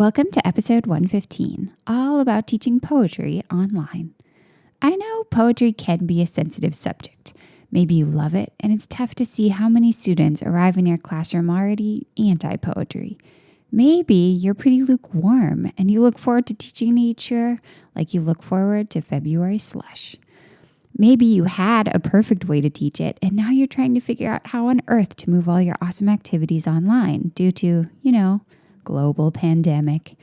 Welcome to episode 115, all about teaching poetry online. I know poetry can be a sensitive subject. Maybe you love it, and it's tough to see how many students arrive in your classroom already anti-poetry. Maybe you're pretty lukewarm, and you look forward to teaching each year like you look forward to February slush. Maybe you had a perfect way to teach it, and now you're trying to figure out how on earth to move all your awesome activities online due to, global pandemic.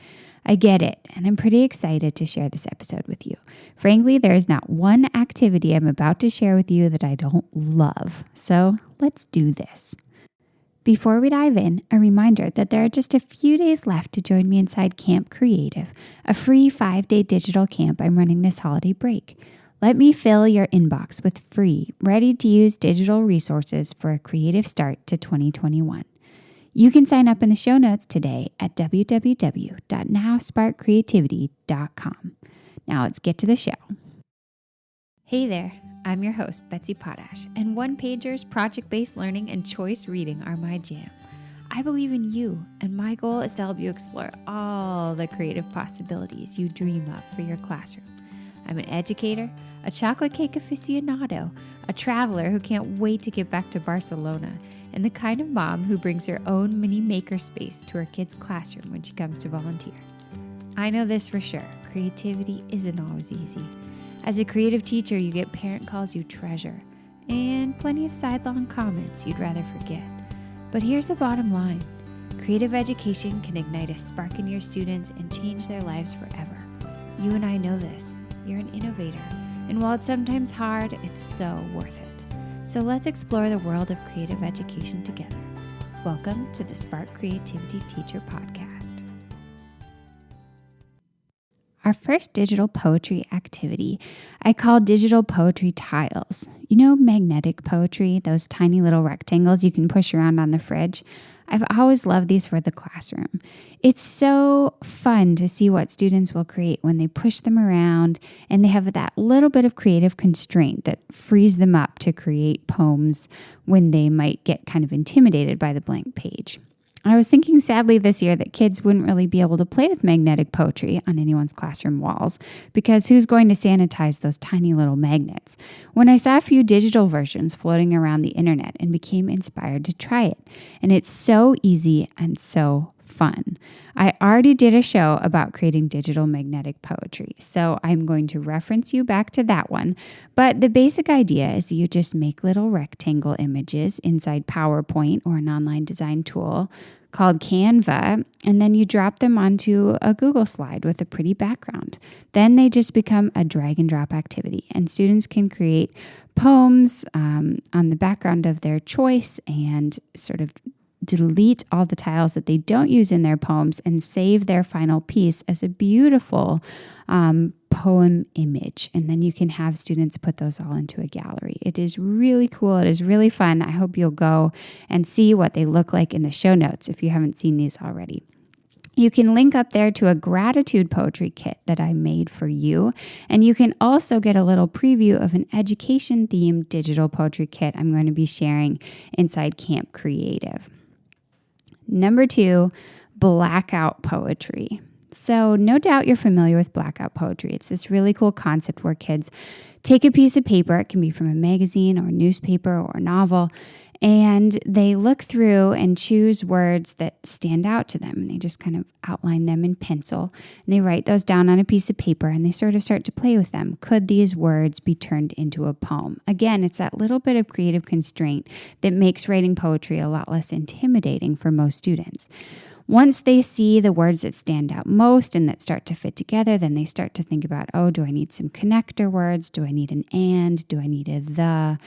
I get it, and I'm pretty excited to share this episode with you. Frankly, there is not one activity I'm about to share with you that I don't love. So let's do this. Before we dive in, a reminder that there are just a few days left to join me inside Camp Creative, a free 5-day digital camp I'm running this holiday break. Let me fill your inbox with free, ready-to-use digital resources for a creative start to 2021. You can sign up in the show notes today at www.nowsparkcreativity.com. Now let's get to the show. Hey there, I'm your host, Betsy Potash, and one-pagers, project-based learning, and choice reading are my jam. I believe in you, and my goal is to help you explore all the creative possibilities you dream of for your classroom. I'm an educator, a chocolate cake aficionado, a traveler who can't wait to get back to Barcelona, and the kind of mom who brings her own mini makerspace to her kid's classroom when she comes to volunteer. I know this for sure, creativity isn't always easy. As a creative teacher, you get parent calls you treasure, and plenty of sidelong comments you'd rather forget. But here's the bottom line. Creative education can ignite a spark in your students and change their lives forever. You and I know this. You're an innovator, and while it's sometimes hard, it's so worth it. So let's explore the world of creative education together. Welcome to the Spark Creativity Teacher Podcast. Our first digital poetry activity I call digital poetry tiles. You know, magnetic poetry, those tiny little rectangles you can push around on the fridge. I've always loved these for the classroom. It's so fun to see what students will create when they push them around, and they have that little bit of creative constraint that frees them up to create poems when they might get kind of intimidated by the blank page. I was thinking sadly this year that kids wouldn't really be able to play with magnetic poetry on anyone's classroom walls because who's going to sanitize those tiny little magnets? When I saw a few digital versions floating around the internet and became inspired to try it. And it's so easy and so fun. I already did a show about creating digital magnetic poetry, so I'm going to reference you back to that one. But the basic idea is that you just make little rectangle images inside PowerPoint or an online design tool called Canva, and then you drop them onto a Google slide with a pretty background. Then they just become a drag and drop activity, and students can create poems on the background of their choice and sort of delete all the tiles that they don't use in their poems and save their final piece as a beautiful poem image. And then you can have students put those all into a gallery. It is really cool. It is really fun. I hope you'll go and see what they look like in the show notes if you haven't seen these already. You can link up there to a gratitude poetry kit that I made for you. And you can also get a little preview of an education-themed digital poetry kit I'm going to be sharing inside Camp Creative. Number 2, blackout poetry. So no doubt you're familiar with blackout poetry. It's this really cool concept where kids take a piece of paper, it can be from a magazine or a newspaper or a novel, and they look through and choose words that stand out to them. And they just kind of outline them in pencil. And they write those down on a piece of paper and they sort of start to play with them. Could these words be turned into a poem? Again, it's that little bit of creative constraint that makes writing poetry a lot less intimidating for most students. Once they see the words that stand out most and that start to fit together, then they start to think about, do I need some connector words? Do I need an and? Do I need a the?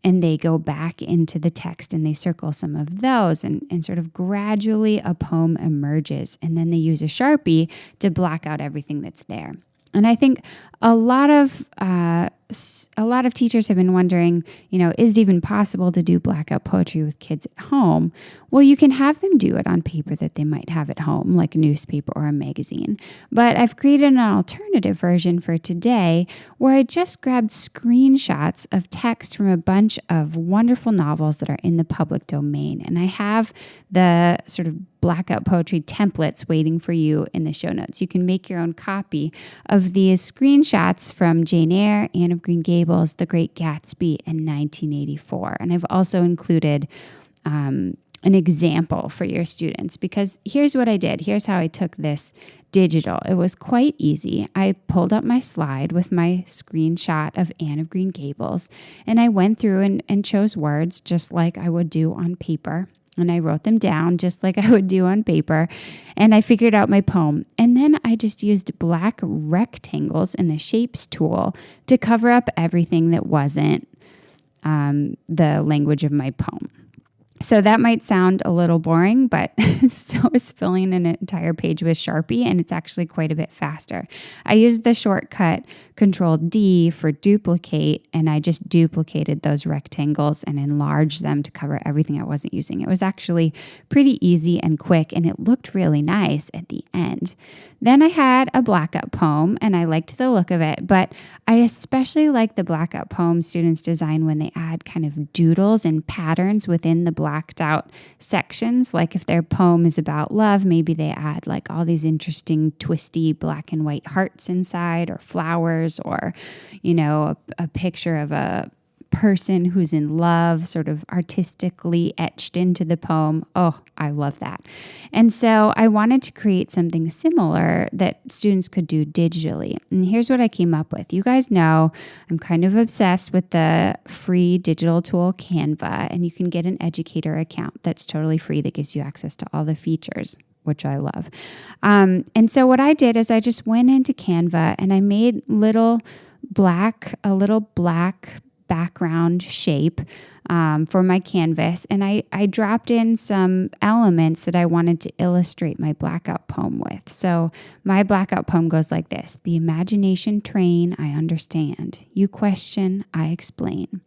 And they go back into the text and they circle some of those and sort of gradually a poem emerges. And then they use a Sharpie to block out everything that's there. And I think a lot of a lot of teachers have been wondering, is it even possible to do blackout poetry with kids at home? Well, you can have them do it on paper that they might have at home, like a newspaper or a magazine. But I've created an alternative version for today where I just grabbed screenshots of text from a bunch of wonderful novels that are in the public domain. And I have the sort of blackout poetry templates waiting for you in the show notes. You can make your own copy of these screenshots from Jane Eyre, Anne of Green Gables, The Great Gatsby, and 1984. And I've also included an example for your students, because here's what I did. Here's how I took this digital. It was quite easy. I pulled up my slide with my screenshot of Anne of Green Gables, and I went through and chose words just like I would do on paper. And I wrote them down just like I would do on paper. And I figured out my poem. And then I just used black rectangles in the shapes tool to cover up everything that wasn't the language of my poem. So that might sound a little boring, but so is filling an entire page with Sharpie, and it's actually quite a bit faster. I used the shortcut Control-D for duplicate, and I just duplicated those rectangles and enlarged them to cover everything I wasn't using. It was actually pretty easy and quick, and it looked really nice at the end. Then I had a blackout poem, and I liked the look of it, but I especially like the blackout poem students design when they add kind of doodles and patterns within the blacked out sections. Like if their poem is about love, maybe they add like all these interesting twisty black and white hearts inside, or flowers, or, a picture of a person who's in love sort of artistically etched into the poem. Oh, I love that. And so I wanted to create something similar that students could do digitally. And here's what I came up with. You guys know I'm kind of obsessed with the free digital tool Canva, and you can get an educator account that's totally free that gives you access to all the features, which I love. And so what I did is I just went into Canva and I made a little black background shape for my canvas. And I dropped in some elements that I wanted to illustrate my blackout poem with. So my blackout poem goes like this: the imagination train, I understand. You question, I explain.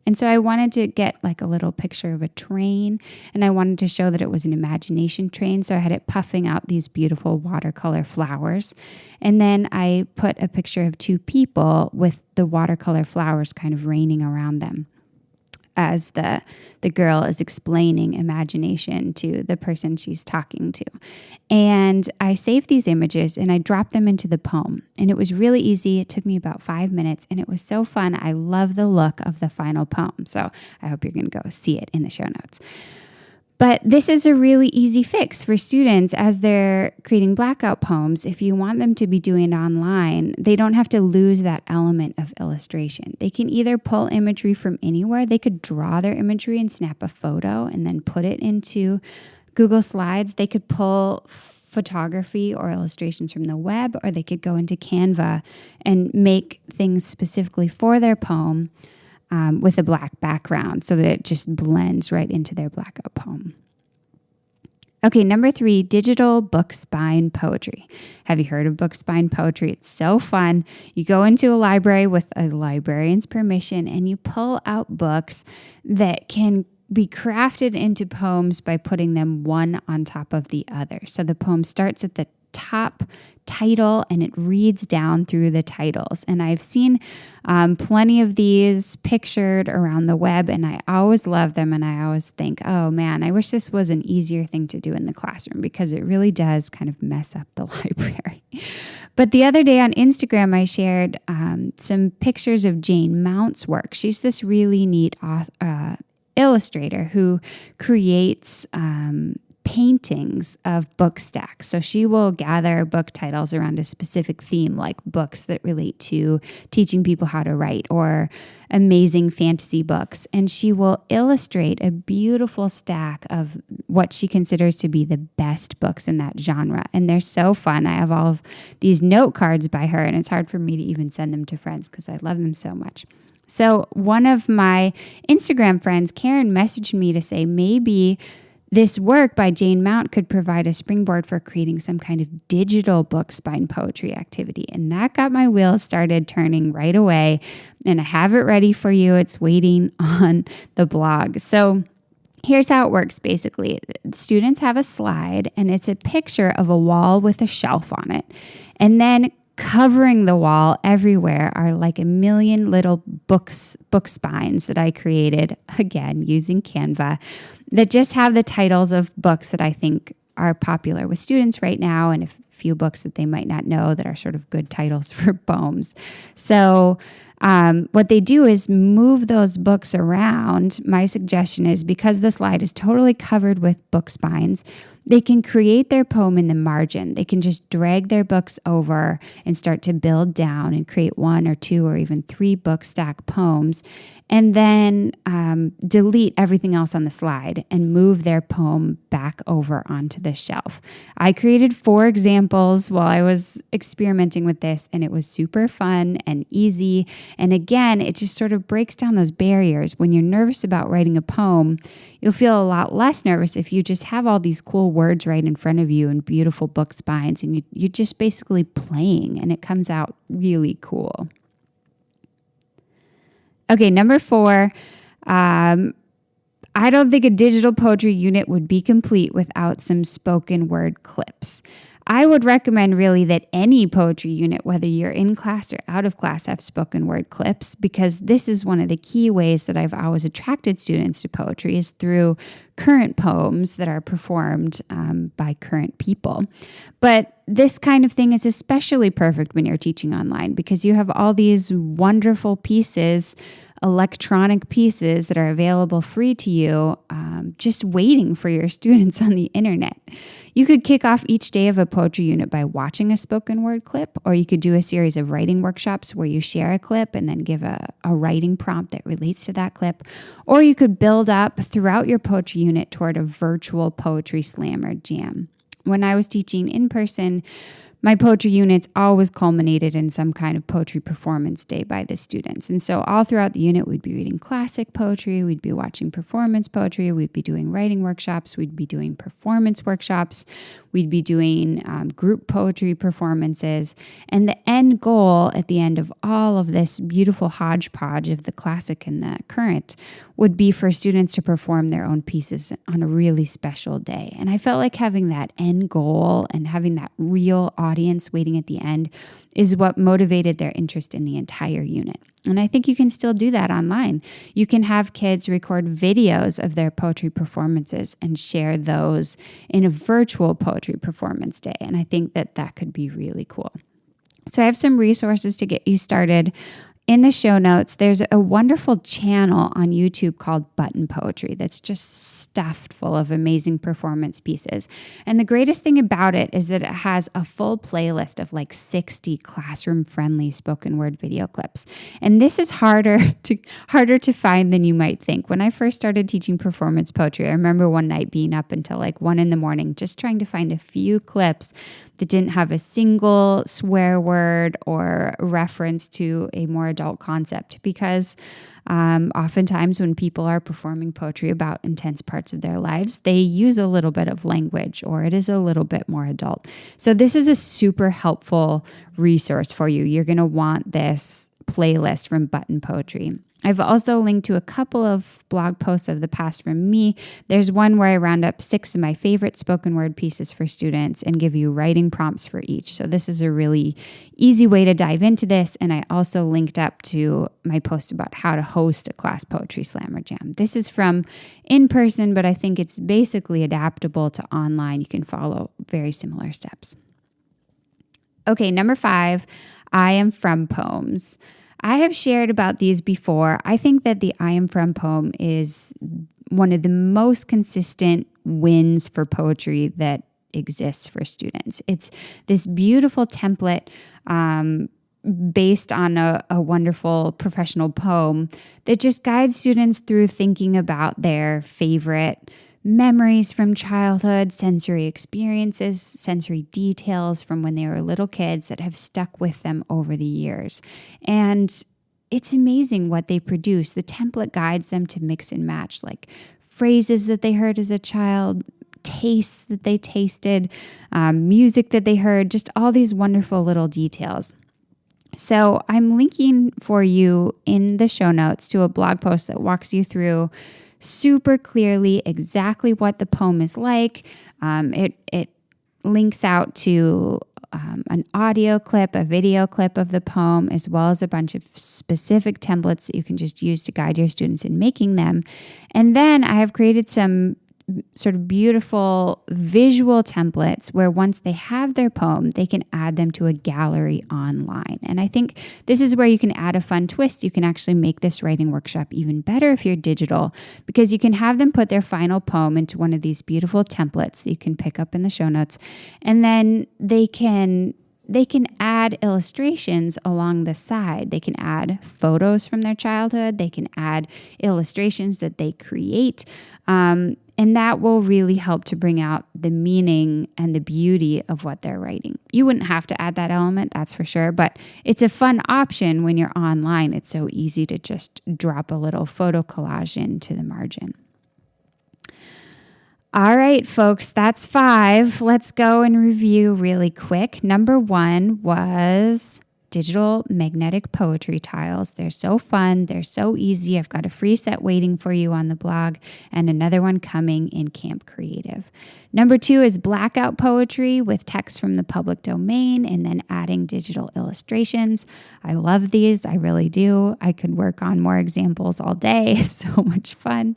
And so I wanted to get like a little picture of a train, and I wanted to show that it was an imagination train. So I had it puffing out these beautiful watercolor flowers. And then I put a picture of two people with the watercolor flowers kind of raining around them as the girl is explaining imagination to the person she's talking to. And I saved these images and I dropped them into the poem. And it was really easy. It took me about 5 minutes and it was so fun. I love the look of the final poem. So I hope you're going to go see it in the show notes. But this is a really easy fix for students as they're creating blackout poems. If you want them to be doing it online, they don't have to lose that element of illustration. They can either pull imagery from anywhere. They could draw their imagery and snap a photo and then put it into Google Slides. They could pull photography or illustrations from the web, or they could go into Canva and make things specifically for their poem with a black background so that it just blends right into their blackout poem. Okay, number 3, digital book spine poetry. Have you heard of book spine poetry? It's so fun. You go into a library with a librarian's permission and you pull out books that can be crafted into poems by putting them one on top of the other. So the poem starts at the top title and it reads down through the titles. And I've seen plenty of these pictured around the web, and I always love them. And I always think, oh man, I wish this was an easier thing to do in the classroom, because it really does kind of mess up the library. But the other day on Instagram, I shared some pictures of Jane Mount's work. She's this really neat illustrator who creates paintings of book stacks. So she will gather book titles around a specific theme, like books that relate to teaching people how to write or amazing fantasy books. And she will illustrate a beautiful stack of what she considers to be the best books in that genre. And they're so fun. I have all of these note cards by her, and it's hard for me to even send them to friends because I love them so much. So one of my Instagram friends, Karen, messaged me to say maybe This work by Jane Mount could provide a springboard for creating some kind of digital book spine poetry activity. And that got my wheels started turning right away. And I have it ready for you. It's waiting on the blog. So here's how it works, basically. Students have a slide, and it's a picture of a wall with a shelf on it. And then covering the wall everywhere are like a million little book spines that I created, again, using Canva, that just have the titles of books that I think are popular with students right now, and a few books that they might not know that are sort of good titles for poems. So what they do is move those books around. My suggestion is, because the slide is totally covered with book spines, they can create their poem in the margin. They can just drag their books over and start to build down and create 1 or 2 or even 3 book stack poems, and then delete everything else on the slide and move their poem back over onto the shelf. I created 4 examples while I was experimenting with this, and it was super fun and easy. And again, it just sort of breaks down those barriers. When you're nervous about writing a poem, you'll feel a lot less nervous if you just have all these cool words right in front of you and beautiful book spines, and you're just basically playing, and it comes out really cool. Okay, number 4, I don't think a digital poetry unit would be complete without some spoken word clips. I would recommend really that any poetry unit, whether you're in class or out of class, have spoken word clips, because this is one of the key ways that I've always attracted students to poetry, is through current poems that are performed by current people. But this kind of thing is especially perfect when you're teaching online, because you have all these wonderful pieces, electronic pieces that are available free to you, just waiting for your students on the internet. You could kick off each day of a poetry unit by watching a spoken word clip, or you could do a series of writing workshops where you share a clip and then give a writing prompt that relates to that clip. Or you could build up throughout your poetry unit toward a virtual poetry slam or jam. When I was teaching in person, my poetry units always culminated in some kind of poetry performance day by the students. And so all throughout the unit, we'd be reading classic poetry, we'd be watching performance poetry, we'd be doing writing workshops, we'd be doing performance workshops, we'd be doing group poetry performances. And the end goal at the end of all of this beautiful hodgepodge of the classic and the current would be for students to perform their own pieces on a really special day. And I felt like having that end goal and having that real audience waiting at the end is what motivated their interest in the entire unit. And I think you can still do that online. You can have kids record videos of their poetry performances and share those in a virtual poetry performance day. And I think that could be really cool. So I have some resources to get you started. In the show notes, there's a wonderful channel on YouTube called Button Poetry that's just stuffed full of amazing performance pieces. And the greatest thing about it is that it has a full playlist of like 60 classroom-friendly spoken word video clips. And this is harder to find than you might think. When I first started teaching performance poetry, I remember one night being up until like 1 a.m, just trying to find a few clips that didn't have a single swear word or reference to a more adult concept, because oftentimes when people are performing poetry about intense parts of their lives, they use a little bit of language, or it is a little bit more adult. So this is a super helpful resource for you. You're going to want this playlist from Button Poetry. I've also linked to a couple of blog posts of the past from me. There's one where I round up 6 of my favorite spoken word pieces for students and give you writing prompts for each. So this is a really easy way to dive into this. And I also linked up to my post about how to host a class poetry slam or jam. This is from in person, but I think it's basically adaptable to online. You can follow very similar steps. Okay, number 5, I am from poems. I have shared about these before. I think that the I am from poem is one of the most consistent wins for poetry that exists for students. It's this beautiful template based on a wonderful professional poem that just guides students through thinking about their favorite memories from childhood, sensory experiences, sensory details from when they were little kids that have stuck with them over the years. And it's amazing what they produce. The template guides them to mix and match like phrases that they heard as a child, tastes that they tasted, music that they heard, just all these wonderful little details. So I'm linking for you in the show notes to a blog post that walks you through super clearly exactly what the poem is like. It links out to an audio clip, a video clip of the poem, as well as a bunch of specific templates that you can just use to guide your students in making them. And then I have created some sort of beautiful visual templates where once they have their poem, they can add them to a gallery online. And I think this is where you can add a fun twist. You can actually make this writing workshop even better if you're digital, because you can have them put their final poem into one of these beautiful templates that you can pick up in the show notes. And then they can add illustrations along the side. They can add photos from their childhood. They can add illustrations that they create. And that will really help to bring out the meaning and the beauty of what they're writing. You wouldn't have to add that element, that's for sure, but it's a fun option when you're online. It's so easy to just drop a little photo collage into the margin. All right, folks, that's 5. Let's go and review really quick. Number 1 was digital magnetic poetry tiles. They're so fun. They're so easy. I've got a free set waiting for you on the blog and another one coming in Camp Creative. Number 2 is blackout poetry with text from the public domain and then adding digital illustrations. I love these. I really do. I could work on more examples all day. It's so much fun.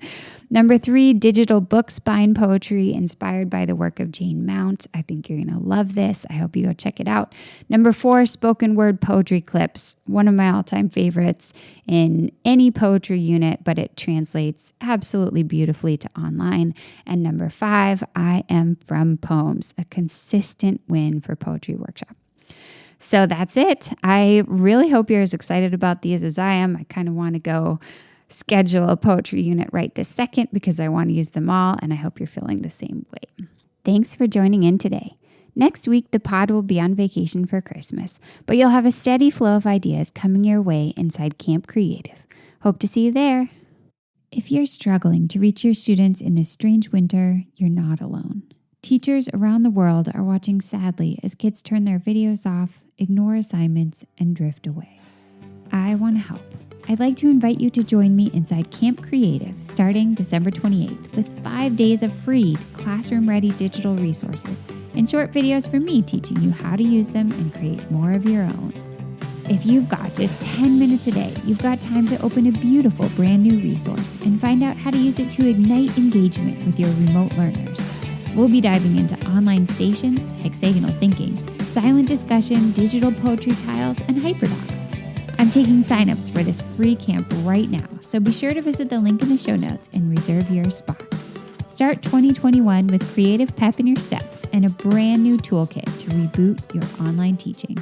Number 3, digital book spine poetry inspired by the work of Jane Mount. I think you're going to love this. I hope you go check it out. Number 4, spoken word poetry clips. One of my all-time favorites in any poetry unit, but it translates absolutely beautifully to online. And number 5, I am from poems, a consistent win for Poetry Workshop. So that's it. I really hope you're as excited about these as I am. I kind of want to go schedule a poetry unit right this second because I want to use them all, and I hope you're feeling the same way. Thanks for joining in today. Next week, the pod will be on vacation for Christmas, but you'll have a steady flow of ideas coming your way inside Camp Creative. Hope to see you there. If you're struggling to reach your students in this strange winter, you're not alone. Teachers around the world are watching sadly as kids turn their videos off, ignore assignments, and drift away. I want to help. I'd like to invite you to join me inside Camp Creative starting December 28th with 5 days of free classroom-ready digital resources and short videos from me teaching you how to use them and create more of your own. If you've got just 10 minutes a day, you've got time to open a beautiful brand new resource and find out how to use it to ignite engagement with your remote learners. We'll be diving into online stations, hexagonal thinking, silent discussion, digital poetry tiles, and hyperdocs. I'm taking signups for this free camp right now, so be sure to visit the link in the show notes and reserve your spot. Start 2021 with creative pep in your step and a brand new toolkit to reboot your online teaching.